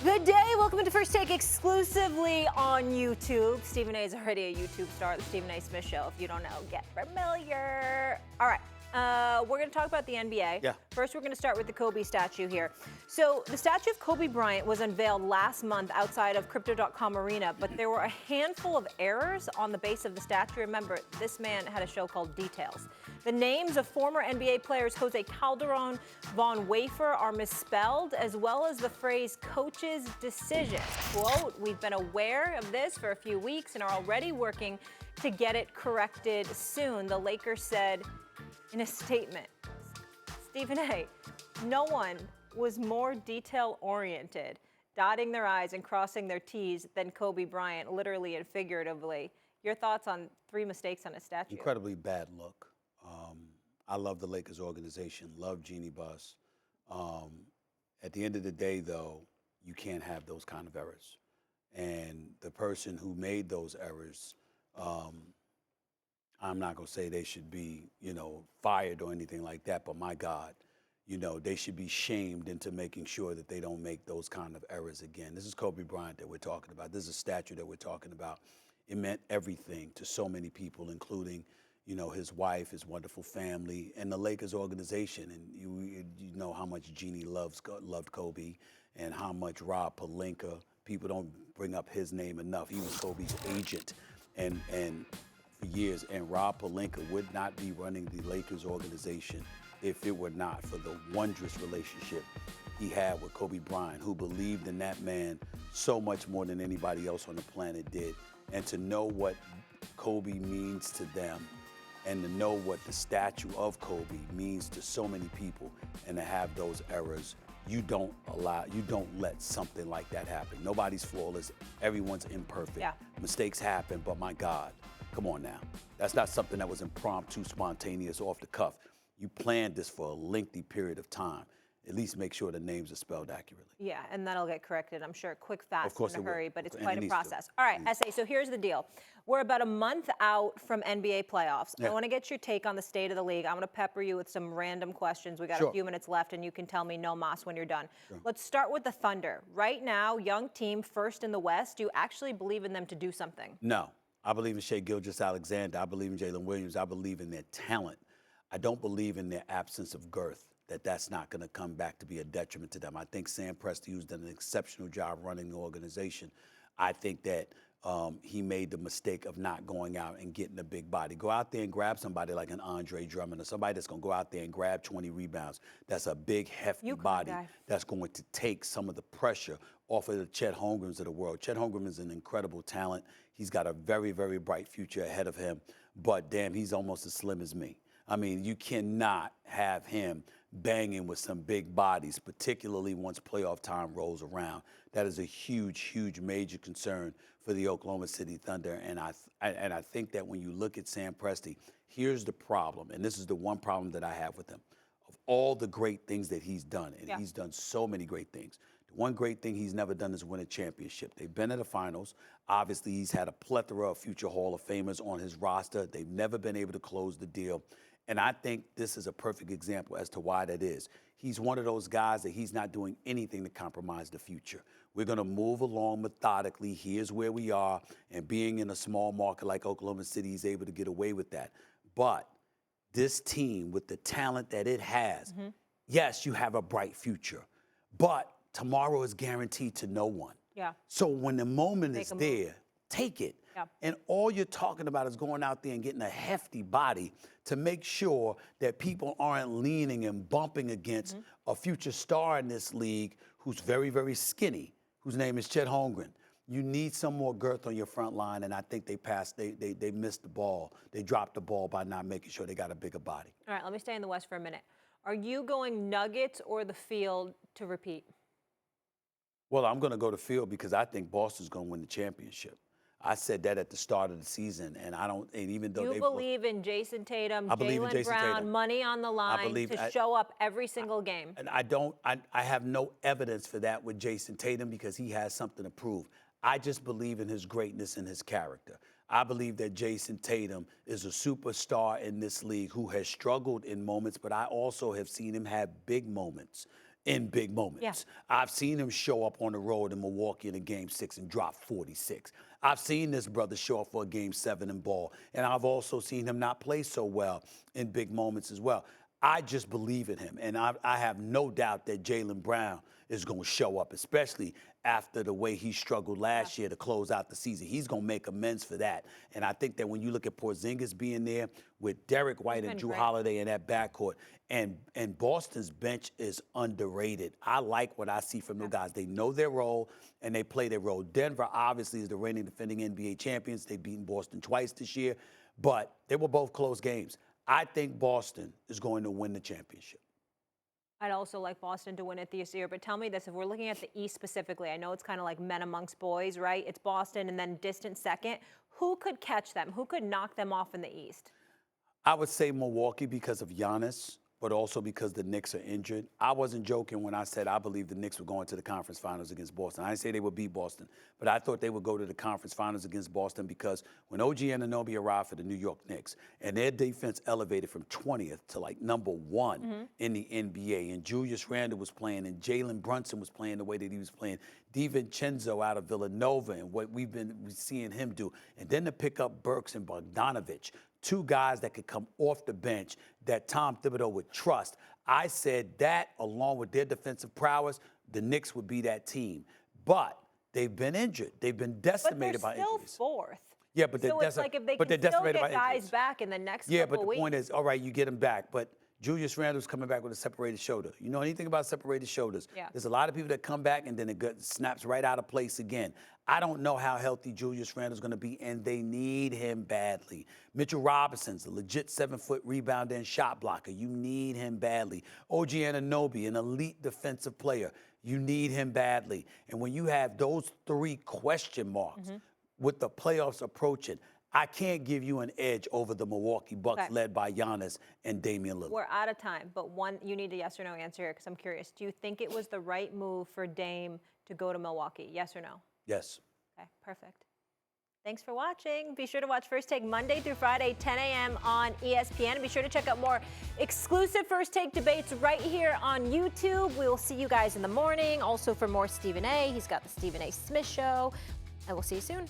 Good day. Welcome to First Take exclusively on YouTube. Stephen A is already a YouTube star, the Stephen A Smith Show. If you don't know, get familiar. All right. We're going to talk about the NBA. Yeah. First, we're going to start with the Kobe statue here. So the statue of Kobe Bryant was unveiled last month outside of Crypto.com Arena, but there were a handful of errors on the base of the statue. Remember, this man had a show called Details. The names of former NBA players Jose Calderon, Von Wafer are misspelled, as well as the phrase coach's decision. Quote, we've been aware of this for a few weeks and are already working to get it corrected soon, the Lakers said in a statement. Stephen A, no one was more detail-oriented, dotting their I's and crossing their T's than Kobe Bryant, literally and figuratively. Your thoughts on 3 mistakes on a statue? Incredibly bad look. I love the Lakers organization, love Jeannie Buss. At the end of the day, though, you can't have those kind of errors. And the person who made those errors, I'm not going to say they should be, fired or anything like that, but my God, they should be shamed into making sure that they don't make those kind of errors again. This is Kobe Bryant that we're talking about. This is a statue that we're talking about. It meant everything to so many people, including, his wife, his wonderful family, and the Lakers organization. And you know how much Jeannie loved Kobe and how much Rob Pelinka, people don't bring up his name enough. He was Kobe's agent and for years. And Rob Pelinka would not be running the Lakers organization if it were not for the wondrous relationship he had with Kobe Bryant, who believed in that man so much more than anybody else on the planet did. And to know what Kobe means to them and to know what the statue of Kobe means to so many people and to have those errors, you don't let something like that happen. Nobody's flawless. Everyone's imperfect. Yeah. Mistakes happen, but my God, come on now. That's not something that was impromptu, spontaneous, off the cuff. You planned this for a lengthy period of time. At least make sure the names are spelled accurately. Yeah, and that'll get corrected, I'm sure, quick, fast, Of course in a it will. hurry, but it's And quite it a needs to. process. All right, S.A., so here's the deal. We're about a month out from NBA playoffs. I Yeah. want to get your take on the state of the league. I'm going to pepper you with some random questions. We got Sure. a few minutes left, and you can tell me no mas when you're done. Sure. Let's start with the Thunder. Right now, young team, first in the West. Do you actually believe in them to do something? No. I believe in Shai Gilgeous-Alexander. I believe in Jalen Williams. I believe in their talent. I don't believe in their absence of girth, that's not going to come back to be a detriment to them. I think Sam Presti, who's done an exceptional job running the organization, I think that he made the mistake of not going out and getting a big body. Go out there and grab somebody like an Andre Drummond or somebody that's going to go out there and grab 20 rebounds. That's a big, hefty body that's going to take some of the pressure off of the Chet Holmgrens of the world. Chet Holmgren is an incredible talent. He's got a very, very bright future ahead of him, but damn, he's almost as slim as me. I mean, you cannot have him banging with some big bodies, particularly once playoff time rolls around. That is a huge, huge, major concern for the Oklahoma City Thunder. And I think that when you look at Sam Presti, here's the problem, and this is the one problem that I have with him. Of all the great things that he's done, and he's done so many great things, the one great thing he's never done is win a championship. They've been at the finals. Obviously, he's had a plethora of future Hall of Famers on his roster. They've never been able to close the deal. And I think this is a perfect example as to why that is. He's one of those guys that he's not doing anything to compromise the future. We're going to move along methodically. Here's where we are. And being in a small market like Oklahoma City, he's able to get away with that. But this team, with the talent that it has, yes, you have a bright future. But tomorrow is guaranteed to no one. Yeah. So when the moment is there, take it. Yeah. And all you're talking about is going out there and getting a hefty body to make sure that people aren't leaning and bumping against a future star in this league who's very, very skinny, whose name is Chet Holmgren. You need some more girth on your front line, and I think they missed the ball. They dropped the ball by not making sure they got a bigger body. All right, let me stay in the West for a minute. Are you going Nuggets or the Field to repeat? Well, I'm going to go to Field because I think Boston's going to win the championship. I said that at the start of the season, and even though you believe in Jason Tatum, Jaylen Brown, money on the line to show up every single game. And I have no evidence for that with Jason Tatum because he has something to prove. I just believe in his greatness and his character. I believe that Jason Tatum is a superstar in this league who has struggled in moments, but I also have seen him have big moments in big moments. I've seen him show up on the road in Milwaukee in a Game 6 and drop 46. I've seen this brother show up for a Game 7 and ball, and I've also seen him not play so well in big moments as well. I just believe in him, and I have no doubt that Jaylen Brown is going to show up, especially after the way he struggled last year to close out the season. He's going to make amends for that. And I think that when you look at Porzingis being there with Derek White and Drew Holiday in that backcourt, and Boston's bench is underrated. I like what I see from the guys. They know their role, and they play their role. Denver, obviously, is the reigning defending NBA champions. They've beaten Boston twice this year, but they were both close games. I think Boston is going to win the championship. I'd also like Boston to win it this year, but tell me this, if we're looking at the East specifically, I know it's kind of like men amongst boys, right? It's Boston and then distant second. Who could catch them? Who could knock them off in the East? I would say Milwaukee because of Giannis, but also because the Knicks are injured. I wasn't joking when I said I believe the Knicks would go into the conference finals against Boston. I didn't say they would beat Boston, but I thought they would go to the conference finals against Boston because when OG Anunoby arrived for the New York Knicks and their defense elevated from 20th to like number 1 in the NBA, and Julius Randle was playing and Jalen Brunson was playing the way that he was playing, DiVincenzo out of Villanova and what we've been seeing him do, and then to pick up Burks and Bogdanovich, two guys that could come off the bench that Tom Thibodeau would trust. I said that, along with their defensive prowess, the Knicks would be that team. But they've been injured. They've been decimated by injuries. But they're still fourth. Yeah, but so it's like if they can still get guys back in the next couple Yeah, but the weeks. point is, all right, you get them back, but Julius Randle's coming back with a separated shoulder. You know anything about separated shoulders? Yeah. There's a lot of people that come back and then it snaps right out of place again. I don't know how healthy Julius Randle's going to be, and they need him badly. Mitchell Robinson's a legit 7-foot rebounder and shot blocker. You need him badly. OG Anunoby, an elite defensive player. You need him badly. And when you have those 3 question marks with the playoffs approaching, I can't give you an edge over the Milwaukee Bucks led by Giannis and Damian Lillard. We're out of time, but you need a yes or no answer here because I'm curious. Do you think it was the right move for Dame to go to Milwaukee? Yes or no? Yes. Okay, perfect. Thanks for watching. Be sure to watch First Take Monday through Friday, 10 a.m. on ESPN. Be sure to check out more exclusive First Take debates right here on YouTube. We will see you guys in the morning. Also for more Stephen A. He's got the Stephen A. Smith Show. And we'll see you soon.